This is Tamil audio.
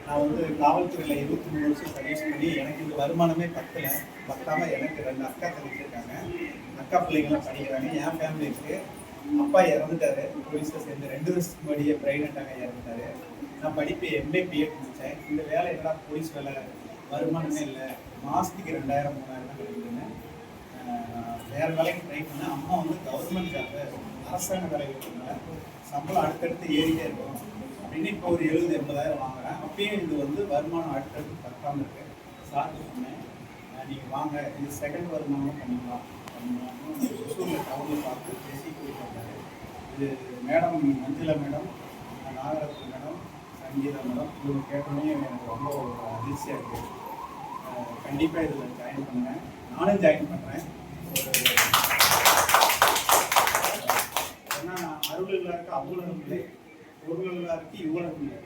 நான் வந்து காவல்துறையில் 23 வருஷம் சர்வீஸ் பண்ணி எனக்கு இந்த வருமானமே பத்தாமல் எனக்கு 2 அக்கா தங்கியிருக்காங்க. அக்கா பிள்ளைங்களாம் படிக்கிறாங்க. என் ஃபேமிலி இருக்குது. அப்பா இறந்துட்டாரு. போலீஸில் சேர்ந்து 2 வருஷத்துக்கு முன்னாடியே பிரைவேட்டாக இறந்துட்டாரு. நான் படிப்பு எம்ஏ பிஎட் முடித்தேன். இந்த வேலை என்னடா போலீஸ் வேலை, வருமானமே இல்லை, மாதத்துக்கு 2000 3000 தான் கிடைக்குதுன்னு வேறு வேலைக்கு ட்ரை பண்ணேன். அம்மா வந்து கவர்மெண்ட் ஜாப்பு அரசாங்க வேலை இருக்கிறதுனால சம்பளம் அடுத்தடுத்து ஏறிட்டே இருக்கும் அப்படின்னு இப்போ ஒரு 70-80,000 வாங்குறேன். அப்பயும் இது வந்து வருமானம் அடுத்தடுத்து பத்தாமல் இருக்கு. சார்ட்டு சொன்னேன், நீங்கள் வாங்க, இது செகண்ட் வருமானம் பண்ணிக்கலாம் ஒசூரில் டவுனில் பார்த்து பேசி கொடுத்தாரு. இது madam Manjula madam, Nagarathna madam, Sangeetha madam, இவங்க கேட்டோன்னே எனக்கு ரொம்ப அதிர்ச்சியாக இருக்குது. கண்டிப்பாக இதில் ஜாயின் பண்ணுவேன். நானும் ஜாயின் பண்ணுறேன். ஏன்னா அருள் எல்லாருக்கும் அவ்வளோ இல்லை, பொருள் எல்லாருக்கும் இவ்வளோ இல்லை.